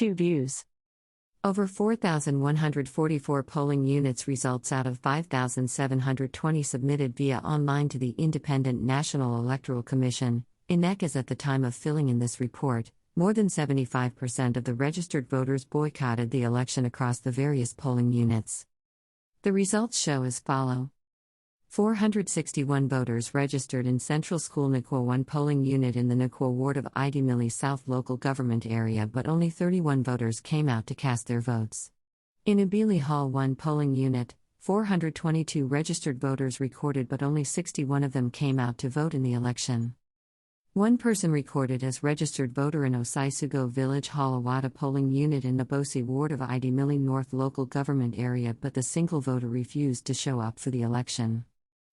2 views. Over 4,144 polling units results out of 5,720 submitted via online to the Independent National Electoral Commission, INEC. As at the time of filling in this report, more than 75% of the registered voters boycotted the election across the various polling units. The results show as follow. 461 voters registered in Central School Nakwa 1 polling unit in the Nakwa ward of Idimili South local government area, but only 31 voters came out to cast their votes. In Ubili Hall 1 polling unit, 422 registered voters recorded, but only 61 of them came out to vote in the election. One person recorded as registered voter in Osaisugo Village Hall Awada polling unit in Nabosi ward of Idimili North local government area, but the single voter refused to show up for the election.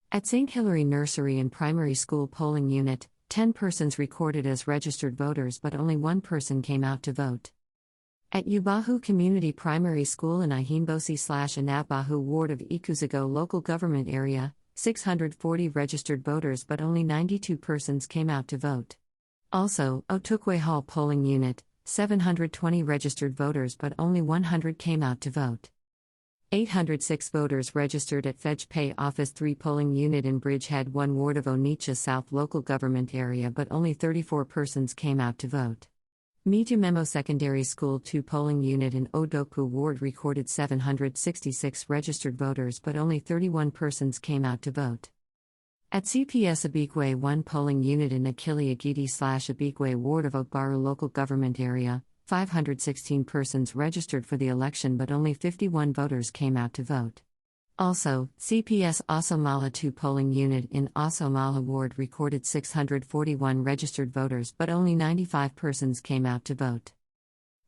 At St. Hilary Nursery and Primary School polling unit, 10 persons recorded as registered voters, but only one person came out to vote. At Ubahu Community Primary School in Ihimbosi/Anabahu ward of Ikuzago local government area, 640 registered voters, but only 92 persons came out to vote. Also, Otukwe Hall polling unit, 720 registered voters, but only 100 came out to vote. 806 voters registered at Fedge Pay Office 3 polling unit in Bridgehead 1 ward of Onitsha South local government area, but only 34 persons came out to vote. Miju Memo Secondary School 2 polling unit in Odoku ward recorded 766 registered voters, but only 31 persons came out to vote. At CPS Abikwe 1 polling unit in Akili Agidi/Abikwe ward of Ogbaru local government area, 516 persons registered for the election, but only 51 voters came out to vote. Also, CPS Asomala 2 polling unit in Asomala ward recorded 641 registered voters, but only 95 persons came out to vote.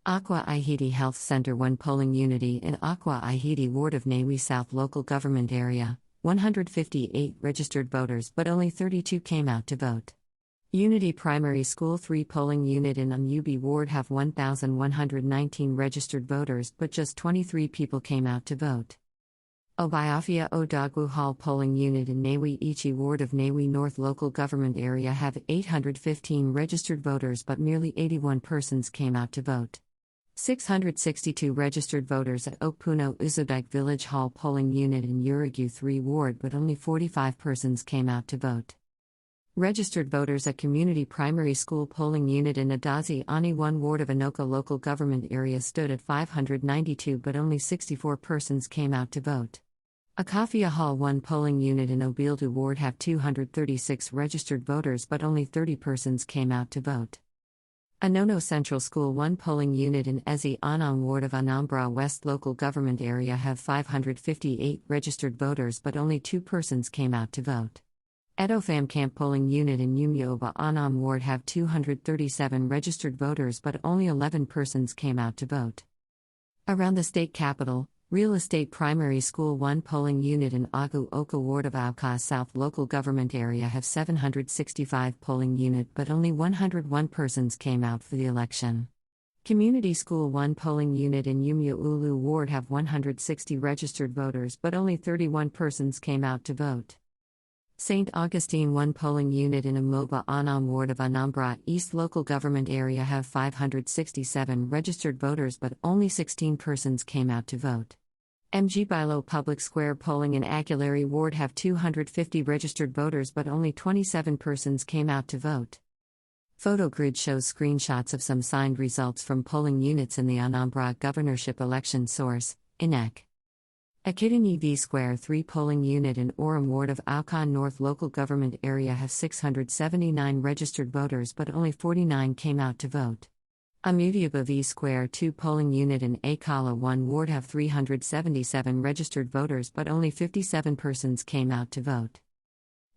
Aqua Ihidi Health Center 1 polling unity in Aqua Ihidi ward of Nawi South local government area, 158 registered voters, but only 32 came out to vote. Unity Primary School 3 polling unit in Unubi ward have 1,119 registered voters, but just 23 people came out to vote. Obiafia Odagwu Hall polling unit in Nawi Ichi ward of Nawi North local government area have 815 registered voters, but merely 81 persons came out to vote. 662 registered voters at Okpuno Uzodike Village Hall polling unit in Uragu 3 ward, but only 45 persons came out to vote. Registered voters at Community Primary School polling unit in Adazi Ani 1 ward of Anoka local government area stood at 592, but only 64 persons came out to vote. Akafia Hall 1 polling unit in Obildu ward have 236 registered voters, but only 30 persons came out to vote. Anono Central School 1 polling unit in Ezi Anang ward of Anambra West local government area have 558 registered voters, but only 2 persons came out to vote. Edofam Camp polling unit in Umyoba Anam ward have 237 registered voters, but only 11 persons came out to vote. Around the state capital, Real Estate Primary School 1 polling unit in Agu Oka ward of Auka South local government area have 765 polling unit, but only 101 persons came out for the election. Community School 1 polling unit in Umya Ulu ward have 160 registered voters, but only 31 persons came out to vote. St. Augustine 1 polling unit in Amoba Anam ward of Anambra East local government area have 567 registered voters, but only 16 persons came out to vote. MG Bilo Public Square polling in Aguilari ward have 250 registered voters, but only 27 persons came out to vote. Photo grid shows screenshots of some signed results from polling units in the Anambra Governorship election. Source, INEC. Akitani V Square 3 polling unit in Orem ward of Aukan North local government area have 679 registered voters, but only 49 came out to vote. Amudiaba V Square 2 polling unit in Akala 1 ward have 377 registered voters, but only 57 persons came out to vote.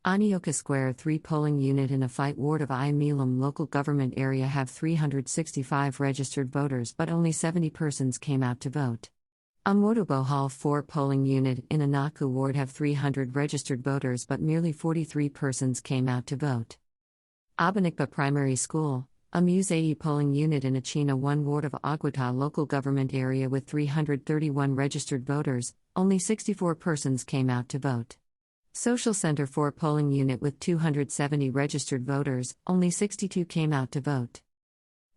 Anioka Square 3 polling unit in a fight ward of Imilam local government area have 365 registered voters, but only 70 persons came out to vote. Amodobo Hall 4 polling unit in Anaku ward have 300 registered voters, but merely 43 persons came out to vote. Abanikpa Primary School, Amuzei polling unit in Achina 1 ward of Aguata local government area with 331 registered voters, only 64 persons came out to vote. Social Center 4 polling unit with 270 registered voters, only 62 came out to vote.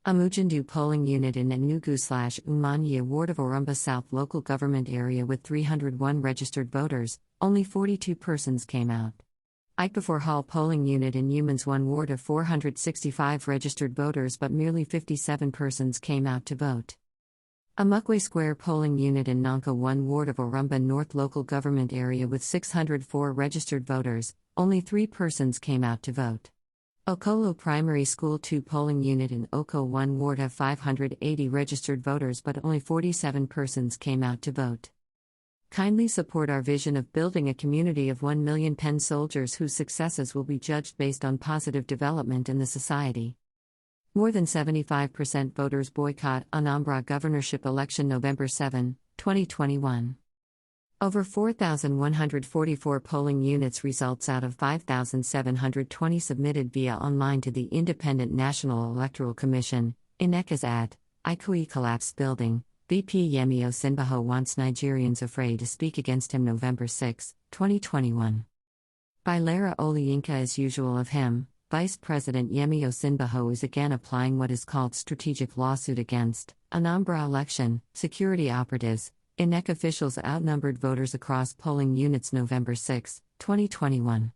Amujandu polling unit in Enugu/Umanye ward of Orumba South local government area with 301 registered voters, only 42 persons came out. Ikbefore Hall polling unit in Humans 1 ward of 465 registered voters but merely 57 persons came out to vote. Amukwe Square polling unit in Nanka 1 ward of Orumba North local government area with 604 registered voters, only 3 persons came out to vote. Okolo Primary School 2 polling unit in Oko 1 ward have 580 registered voters but only 47 persons came out to vote. Kindly support our vision of building a community of 1 million pen soldiers whose successes will be judged based on positive development in the society. More than 75% voters boycott Anambra governorship election November 7, 2021. Over 4,144 polling units results out of 5,720 submitted via online to the Independent National Electoral Commission, INEC is at Ikoyi collapsed building. VP Yemi Osinbajo wants Nigerians afraid to speak against him November 6, 2021. By Lara Oluyinka as usual of him, Vice President Yemi Osinbajo is again applying what is called strategic lawsuit against Anambra election, security operatives, INEC officials outnumbered voters across polling units November 6, 2021.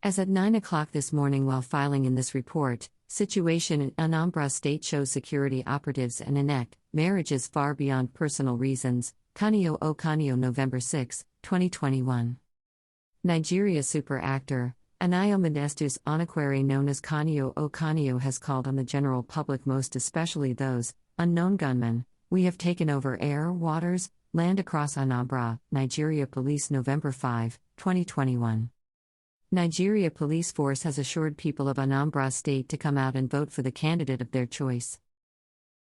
As at 9 o'clock this morning while filing in this report, situation in Anambra state shows security operatives and INEC, marriages far beyond personal reasons, Kanio O Kanio November 6, 2021. Nigeria super actor, Anayo Modestus Onakwere known as Kanio O Kanio has called on the general public most especially those, unknown gunmen, we have taken over air, waters, land across Anambra, Nigeria Police November 5, 2021. Nigeria Police Force has assured people of Anambra State to come out and vote for the candidate of their choice.